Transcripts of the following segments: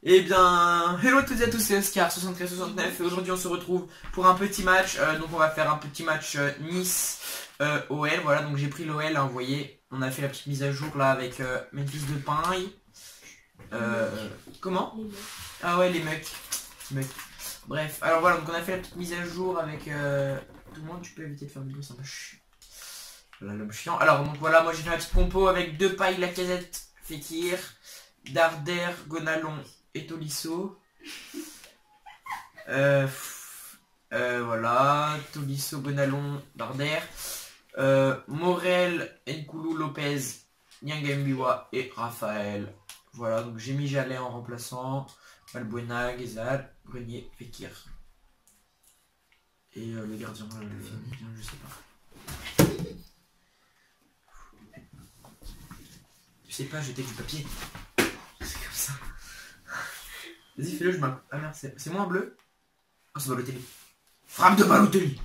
Eh bien, hello à toutes et à tous, c'est Oscar 7369 et aujourd'hui on se retrouve pour un petit match. Donc on va faire un petit match Nice OL. Voilà, donc j'ai pris l'OL, hein, vous voyez, on a fait la petite mise à jour là avec Memphis Depay. Comment? Ah ouais, les mecs. Bref, alors voilà, donc on a fait la petite mise à jour avec tout le monde. Tu peux éviter de faire du bruit, c'est un peu chiant. Voilà l'homme chiant. Alors donc voilà, moi j'ai fait la petite compo avec Depay, Lacazette, Fekir, Darder, Gonalon et Tolisso. Voilà, Tolisso, Gonalon, Darder, Morel, Nkoulou, Lopez, Nyangambiwa et Raphaël. Voilà, donc j'ai mis Jalais en remplaçant, Valbuena, Guézal, Grenier, Fekir. Et le gardien, je sais pas. Tu sais pas jeter du papier. C'est comme ça. Vas-y, fais-le, je m'appelle. Ah merde, c'est moi en bleu? Oh, c'est Balotelli. Frappe de Balotelli.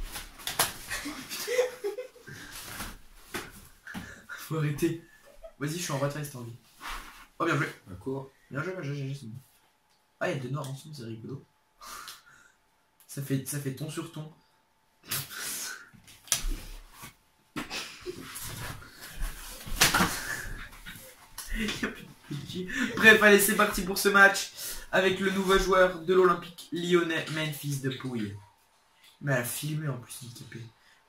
Faut arrêter. Vas-y, je suis en retrait si t'as envie. Oh, bien joué. D'accord. Bien joué, c'est bon. Ah, il y a deux noirs ensemble, c'est rigolo. Ça fait ton sur ton. Bref, allez, c'est parti pour ce match avec le nouveau joueur de l'Olympique lyonnais, Memphis Depay. Mais elle a filmé en plus, handicapé.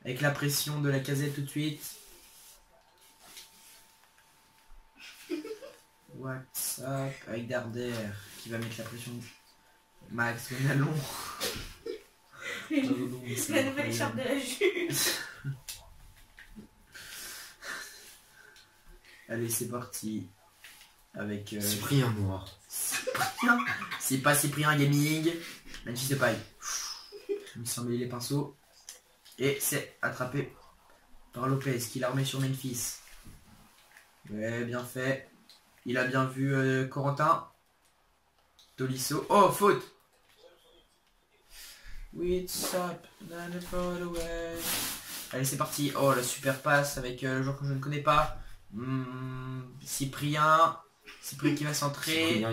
Avec la pression de Lacazette tout de suite. WhatsApp avec Darder qui va mettre la pression. Max Gonalon. La nouvelle écharpe de la Juve. Allez, c'est parti. Avec Cyprien noir. C'est pas Cyprien Gaming. Memphis Depay. Il s'en mêler les pinceaux. Et c'est attrapé par Lopez qui l'a remis sur Memphis. Ouais, bien fait. Il a bien vu Corentin. Tolisso. Oh, faute. Allez, c'est parti. Oh, la super passe avec le joueur que je ne connais pas. Cyprien qui va centrer.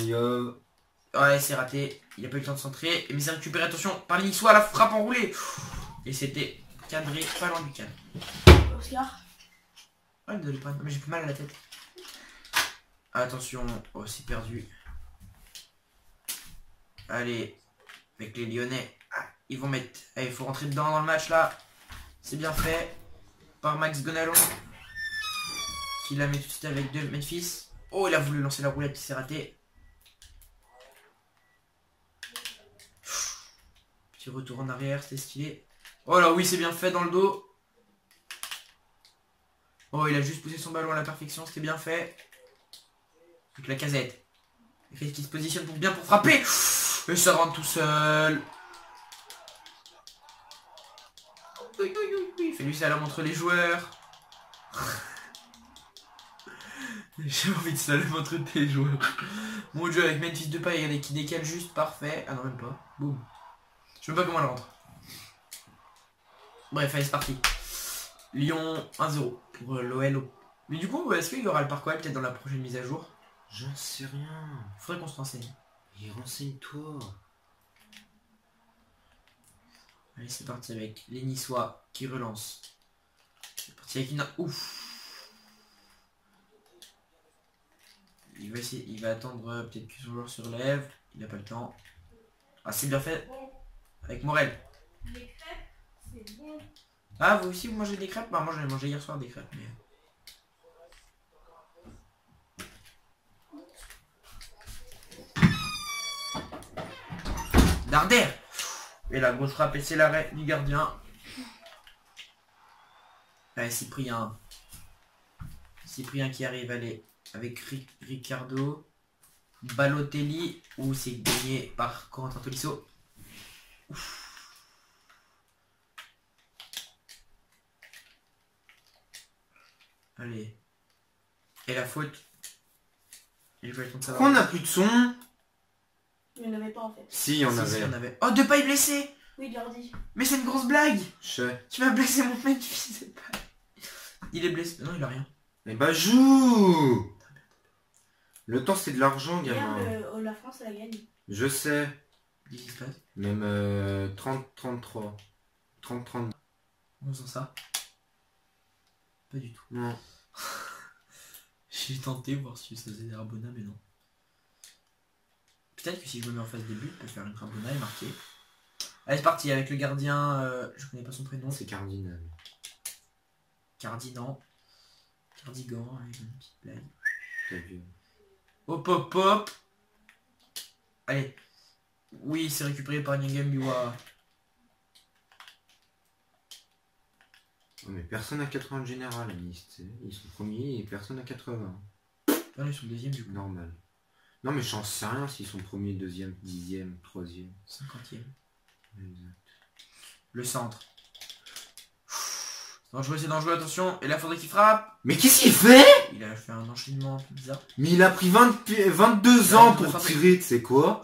Ouais, c'est raté. Il n'a pas eu le temps de centrer. Mais c'est récupéré, attention, par les Niçois, la frappe enroulée. Et c'était cadré, pas loin du cadre. Oscar. Ouais, mais j'ai plus mal à la tête. Attention, oh, c'est perdu. Allez, avec les Lyonnais. Ah, ils vont mettre. Allez, il faut rentrer dedans dans le match là. C'est bien fait. Par Max Gonalon. Qui la met tout de suite avec Memphis. Oh, il a voulu lancer la roulette, c'est raté. Petit retour en arrière, c'était stylé. Oh là, oui, c'est bien fait dans le dos. Oh, il a juste poussé son ballon à la perfection, c'était bien fait. Avec la Lacazette. Qui se positionne bien pour frapper. Et ça rentre tout seul. Il fait lui slalom entre les joueurs. J'ai envie de slalom entre les joueurs. Mon jeu avec Memphis Depay, regardez, qui décale juste, parfait. Ah non, même pas. Boum. Je sais même pas comment elle rentre. Bref, allez, c'est parti. Lyon 1-0 pour l'OL. Mais du coup, est-ce qu'il y aura le parcours peut-être dans la prochaine mise à jour? J'en sais rien. Faudrait qu'on se renseigne. Et renseigne-toi. Allez, c'est parti avec les Niçois qui relancent. C'est parti avec une... Ouf. Il va attendre peut-être que son joueur se relève. Il n'a pas le temps. Ah, c'est bien fait. Avec Morel. Les crêpes, c'est bon. Ah, vous aussi vous mangez des crêpes? Bah moi j'en ai mangé hier soir des crêpes. Mais... Darder. Et la grosse frappe et c'est l'arrêt du gardien. Allez, Cyprien qui arrive, allez, avec Ricardo. Balotelli, ou c'est gagné par Corentin Tolisso. Ouf. Allez. Et la faute. Pourquoi on n'a plus de son? Il n'y en avait pas en fait. Si, il y en avait. Oh, Depay blessé. Oui, il leur dit. Mais c'est une grosse blague. Je sais. Tu m'as blessé mon mec, fils de Depay. Il est blessé. Non, il a rien. Mais bah joue. Le temps, c'est de l'argent, gamin. Regarde, la France, elle a gagné. Je sais. Qu'est-ce qui se passe? Même 30-33. 30-30. On sent ça? Pas du tout. Non. J'ai tenté voir si ça faisait des rabona, mais non. Peut-être que si je me mets en face des buts, je peux faire une rabona et marquer. Allez, c'est parti avec le gardien. Je connais pas son prénom. C'est cardinal. Cardigan. Cardigan, avec une petite blague. T'as vu. Hop hop hop. Allez. Oui, c'est récupéré par Nyangam Biwa. Oh, mais personne à 80 de général, Nice, tu sais. Ils sont premiers et personne à 80. Ah, ils sont deuxième du coup. Normal. Non, mais j'en sais rien s'ils sont premiers, deuxième, dixième, troisième. 50e. Exact. Le centre. C'est dangereux, attention. Et là, faudrait qu'il frappe. Mais qu'est-ce qu'il fait? Il a fait un enchaînement un peu bizarre. Mais il a pris 22 ans pour tirer, tu sais quoi?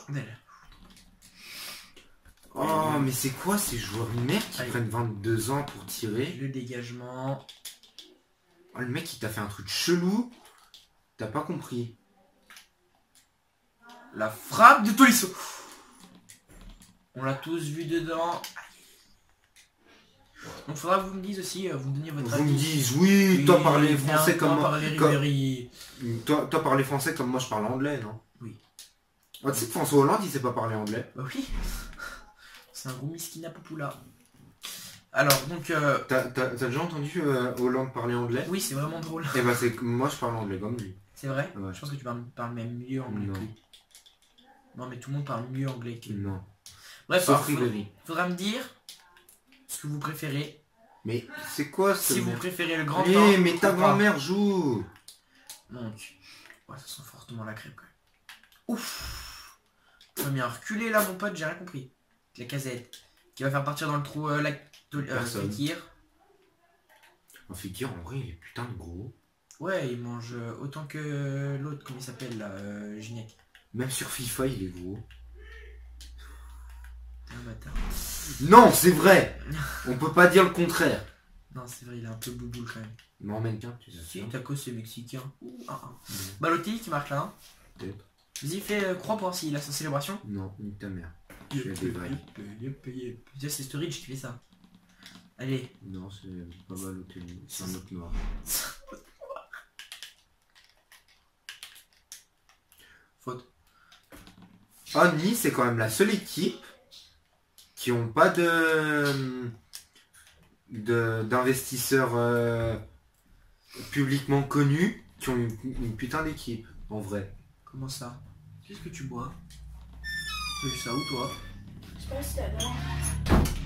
Oh, mais c'est quoi ces joueurs de merde qui prennent 22 ans pour tirer? Le dégagement. Oh, le mec, il t'a fait un truc chelou. T'as pas compris. La frappe de Tolisso. On l'a tous vu dedans. Donc faudra que vous me disiez aussi, vous me donniez votre avis. Vous me dites, oui, toi parler français comme moi. Toi parler français comme moi je parle anglais, non? Oui. Oh, tu sais que François Hollande il sait pas parler anglais. Bah oui. C'est un gros miskina popula. Alors donc T'as déjà entendu Hollande parler anglais? oui, c'est vraiment drôle. Et bah c'est que moi je parle anglais comme lui. C'est vrai? Ouais. Je pense que tu parles même mieux anglais Non. que lui. Non mais tout le monde parle mieux anglais que lui. Non. Bref, Sauf alors, Ribéry. faudra me dire ce que vous préférez. Mais c'est quoi ce Si vous merde? préférez le grand temps. Eh mais ta ou pas. grand-mère joue. Donc, ouais, ça sent fortement la crêpe quand même. Ouf. Tu m'as mis un reculé là mon pote, j'ai rien compris. La casette. Qui va faire partir dans le trou Personne. Fekir. En Fekir en vrai il est putain de gros. Ouais, il mange autant que l'autre, comment il s'appelle là, Gignac. Même sur FIFA il est gros. T'es un bâtard. Non c'est vrai. On peut pas dire le contraire. Non, c'est vrai, il est un peu bouboule quand même. Mais en même temps tu sais. Si, Taco c'est mexicain. Ouh, Balotelli qui marque là. Hein. Peut-être. Vas-y, fais croix pour voir s'il a sa célébration. Non, nique ta mère. Je suis des vrais. Putain, c'est Sturridge qui fait ça. Allez. Non, c'est pas mal au télé. C'est un autre noir. Faute. Ah, Nice, c'est quand même la seule équipe qui ont pas d'investisseurs publiquement connus qui ont une putain d'équipe, en vrai. Comment ça? Qu'est-ce que tu bois? Tu fais ça où toi? Je sais pas si t'adores.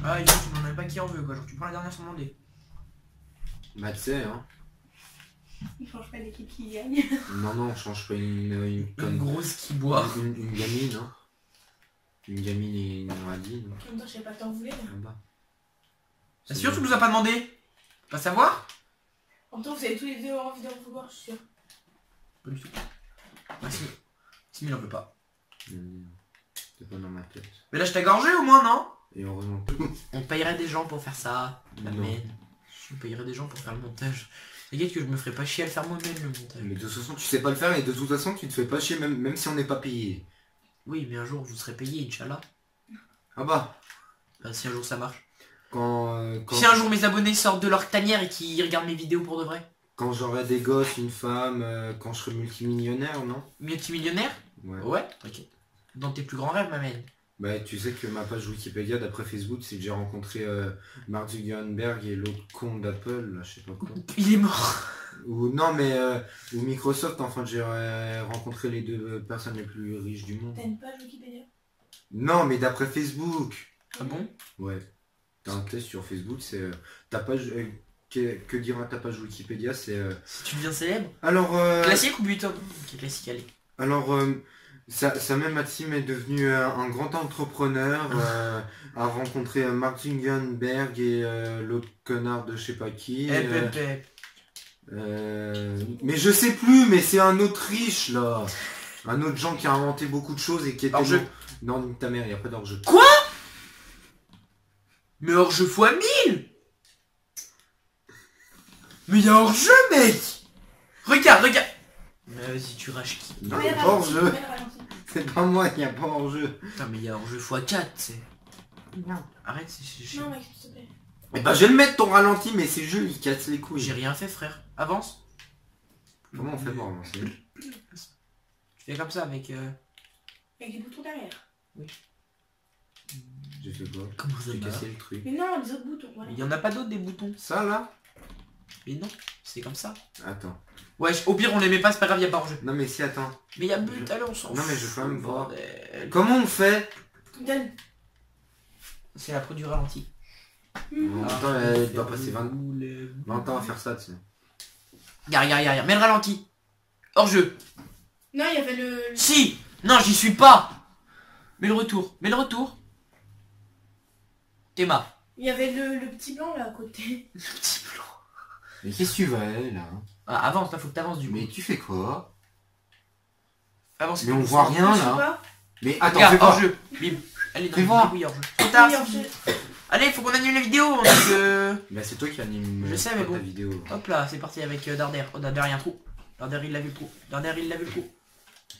Ah, tu n'en as pas qui en veut quoi, genre tu prends la dernière sans demander. Bah, tu sais, hein. Il change pas d'équipe qui gagne. Non, non, on change pas une Une grosse qui boit. Une gamine, hein. Une gamine et une radine. En même temps, je sais pas que t'en voulais. Ah bah. T'es sûr que tu nous as pas demandé? Pas savoir? En même temps, vous avez tous les deux envie d'en vouloir, je suis sûr. Pas du tout. Merci. Si, mais il en veut pas. C'est pas dans ma tête. Mais là je t'ai gorgé au moins, non? Et heureusement. On payerait des gens pour faire ça. Non. Amen. On payerait des gens pour faire le montage. T'inquiète que je me ferais pas chier à le faire moi-même le montage. Mais de toute façon, tu sais pas le faire et de toute façon, tu te fais pas chier même si on n'est pas payé. Oui, mais un jour vous serez payé, Inch'Allah. Ah bah. Si un jour ça marche. Quand Si un jour mes abonnés sortent de leur tanière et qu'ils regardent mes vidéos pour de vrai. quand j'aurai des gosses, une femme, quand je serai multimillionnaire, non? Multimillionnaire? Ouais. Ouais, ok. Dans tes plus grands rêves, ma mère. Bah tu sais que ma page Wikipédia d'après Facebook, c'est que j'ai rencontré Mark Zuckerberg et l'autre con d'Apple, là, je sais pas quoi. Il est mort. Ou non mais ou Microsoft, enfin j'ai rencontré les deux personnes les plus riches du monde. T'as une page Wikipédia? Non mais d'après Facebook. Ah bon? Ouais. T'as un test sur Facebook, c'est ta page. Que dira ta page Wikipédia, c'est. Si tu deviens célèbre? Alors. Classique ou Button? Ok, classique, allez. Alors. Samuel Maxime est devenu un grand entrepreneur, a rencontré Mark Zuckerberg et l'autre connard de je sais pas qui. Mais je sais plus, mais c'est un autre riche là. Un autre gens qui a inventé beaucoup de choses et qui était. Hors-jeu. Non, ta mère, y a pas d'hors-jeu. Quoi? Mais hors-jeu fois 1000. Mais y'a hors-jeu, mec. Regarde. Mais Vas-y, tu rages qui? Non, Mets le pas ralenti, hors-jeu. mets le ralenti. C'est pas moi, il n'y a pas hors-jeu. Putain, mais il y a hors-jeu x4, c'est. Non. Arrête, Non, mec, s'il te plaît. Eh ben, je vais le mettre ton ralenti, mais c'est jeu, il casse les couilles. j'ai rien fait, frère. Avance. Comment on fait pour avancer? Tu fais comme ça avec. Avec des boutons derrière. J'ai fait quoi? Comment ça J'ai va? cassé le truc. Mais non, les autres boutons, voilà. Il y en a pas d'autres des boutons. Ça là? Mais non, c'est comme ça. Attends. Ouais, au pire, on les met pas, c'est pas grave, y a pas hors-jeu. Non mais si, attends. Mais y a but, allez, on s'en Non, mais je fout, veux quand même voir. bordel. Comment on fait? Donne. C'est la pro du ralenti. En même temps, elle doit passer 20 ans à faire ça, tu sais. Regarde. Mets le ralenti. Hors-jeu. Non, il y avait le... Si. Non, j'y suis pas. Mets le retour. Théma. Il y avait le petit blanc là à côté. Le petit blanc. Mais qu'est-ce que tu vas là? Ah, avance, là, faut que t'avances du coup. Mais tu fais quoi? Avance. Mais on voit rien Je sais là. pas. Mais attends, Regarde, fais voir. hors-jeu. Bim. Allez, Fais voir. Oui, hors-jeu. Trop tard. Oui, hors-jeu. Allez, faut qu'on annule la vidéo. On dit que... Bah c'est toi qui anime Je sais, mais ta bon. vidéo. Hop là, c'est parti avec Darder. Oh, Darder, il y a un trou. Darder, il a vu le trou.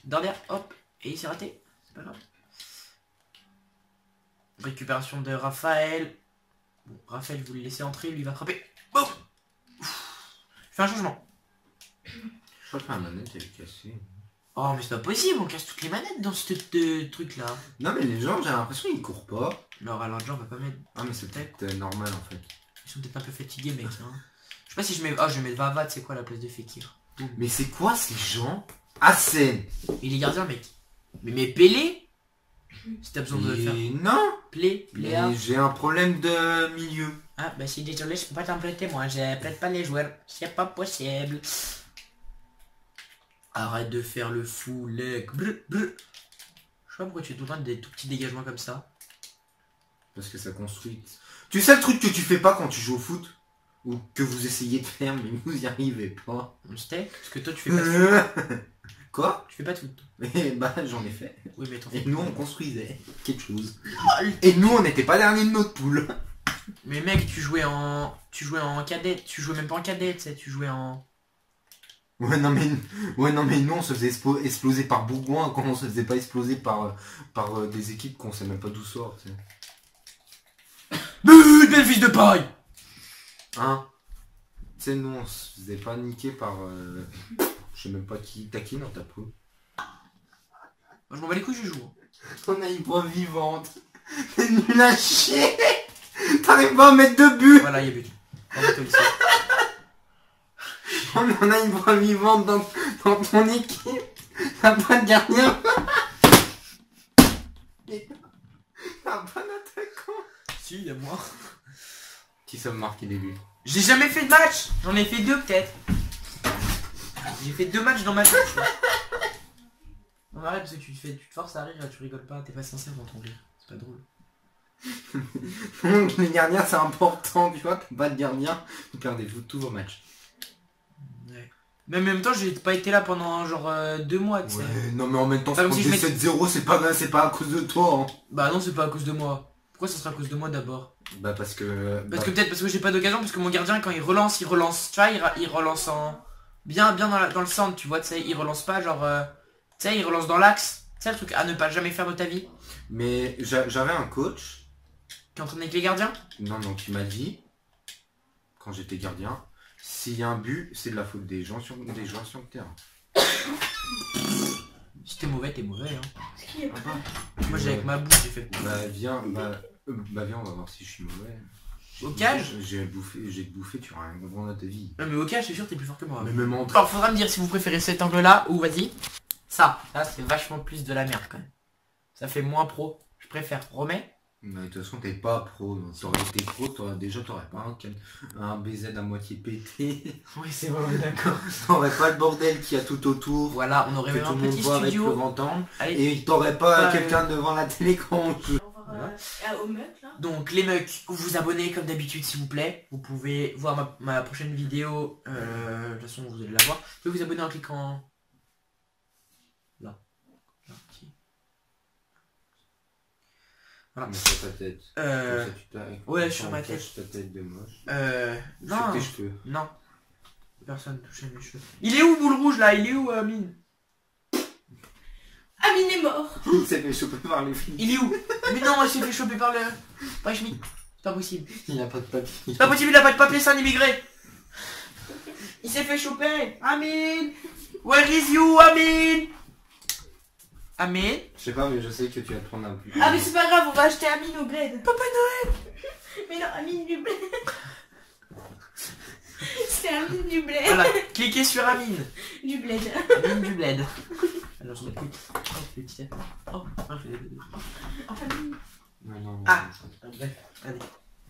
Darder, hop. Et il s'est raté. C'est pas grave. Récupération de Raphaël. Bon, Raphaël, vous le laissez entrer, lui il va frapper. Boum. Je fais un changement. Je crois que ma manette elle est cassée. Oh, mais c'est pas possible, on casse toutes les manettes dans ce truc là. Non mais les gens, j'ai l'impression qu'ils courent pas. Alors, gens, on va pas mettre. Ah mais c'est peut-être normal en fait. Ils sont peut-être un peu fatigués, mec. Hein. Je sais pas si je mets. Ah, je vais mettre Vavat, c'est quoi la place de Fekir? Mais c'est quoi ces gens? Ah c'est... Il est gardien, mec. Mais Pelé. Si t'as besoin de faire. Non. Play A. Mais j'ai un problème de milieu. Ah, bah si, désolé, je peux pas t'empléter, moi, je prête pas les joueurs. C'est pas possible. Arrête de faire le fou, leg. Je sais pas pourquoi tu es tout le temps des tout petits dégagements comme ça. Parce que ça construit. Tu sais le truc que tu fais pas quand tu joues au foot? Ou que vous essayez de faire mais vous y arrivez pas? On steak. Parce que toi, tu fais pas de foot. Quoi? Tu fais pas de foot. Mais bah j'en ai fait. Oui, mais t'en Et fais. nous on construisait quelque chose. Oh, Et nous on n'était pas dernier de notre poule. mais mec, tu jouais en cadet. Tu jouais même pas en cadet, tu sais, tu jouais en... Ouais non mais nous on se faisait exploser par Bourgoin quand on se faisait pas exploser par des équipes qu'on sait même pas d'où sort, tu sais. But, belle fils de paille. Hein? Tu sais nous on se faisait pas niquer par je sais même pas qui. T'as qui dans ta poule? Moi, je m'en bats les couilles, je joue. On a une preuve vivante. C'est nul à chier. T'arrives pas à mettre de but. Voilà, il y a but. On va te laisser. On a une preuve vivante dans ton équipe. T'as pas de gardien. T'as pas d'attaquant. Si, il y a moi. Qui ça me marqué des buts? J'ai jamais fait de match. J'en ai fait 2 peut-être. J'ai fait 2 matchs dans ma vie. Non, arrête parce que tu te forces à rire, tu rigoles pas, t'es pas sincère dans ton rire. C'est pas drôle. Les gardiens c'est important, tu vois, t'as pas de gardien, vous perdez tous vos matchs. Ouais. Mais en même temps, j'ai pas été là pendant genre 2 mois, tu sais. Ouais, non mais en même temps, Pas comme si je 7-0, c'est pas à cause de toi. Hein. Bah non, c'est pas à cause de moi. Pourquoi ça serait à cause de moi d'abord? Bah parce que... Parce que peut-être parce que j'ai pas d'occasion, parce que mon gardien quand il relance, tu vois, il relance en... Bien dans le centre, tu vois, tu sais, il relance pas genre... tu sais, il relance dans l'axe. Tu sais le truc à ne pas jamais faire de ta vie. Mais j'avais un coach... Qui entraîne avec les gardiens? Non, qui m'a dit, quand j'étais gardien, s'il y a un but, c'est de la faute des joueurs sur le terrain. Si t'es mauvais, t'es mauvais, hein. Ce qui est Ah bah, Moi j'ai avec ma bouche, j'ai fait... Bah viens, on va voir si je suis mauvais. Au cage? J'ai te bouffé, tu auras un bon à ta vie. Non mais au cas, je suis sûr que t'es plus fort que moi. Mais même en Alors faudra me dire si vous préférez cet angle là ou vas-y. Ça, là c'est vachement plus de la merde quand même. Ça fait moins pro. Je préfère. Remets. Mais de toute façon t'es pas pro, donc t'aurais été pro, t'aurais pas un BZ à moitié pété, Oui c'est vrai, d'accord. t'aurais pas le bordel qu'il y a tout autour, Voilà, on aurait que même tout un le monde petit voit avec le studio. grand angle, Allez. et t'aurais pas Ouais. quelqu'un devant la télé quand on joue. On va voir au meute là. Donc les mecs, vous vous abonnez comme d'habitude s'il vous plaît. Vous pouvez voir ma prochaine vidéo. De toute façon vous allez la voir. Vous pouvez vous abonner en cliquant là. Là, ici. Voilà. Mais sur ta tête. Comme ça, tu t'as- ouais, quand sur on ma cache ta tête de moche. Non. Sur tes cheveux. Non. Personne touche à mes cheveux. Il est où boule rouge là? Il est où Mine? Amine est mort. Il s'est fait choper par les flics. Il est où? Mais non, il s'est fait choper par le... Par Schmitt. C'est pas possible. Il a pas de papier. C'est pas possible, il a pas de papier, c'est un immigré. Il s'est fait choper. Amine. Where is you, Amine? Amine? Je sais pas, mais je sais que tu vas te prendre un plus. Ah mais c'est pas grave, on va acheter Amine au bled. Papa Noël. Mais non, Amine du bled. C'est Amine du bled. Voilà, cliquez sur Amine. Du bled. Amine du bled. Alors je m'écoute. Oh, petit. Oh, Amine. Non, non, non. Ah. Bref, allez.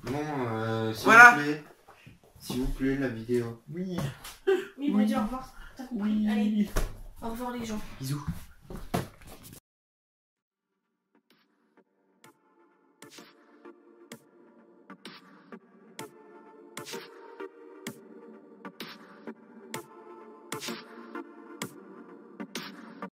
Bon, Voilà. s'il vous plaît, la vidéo. Oui. Oui, bon, dis au revoir. T'as compris. Allez, au revoir les gens. Bisous.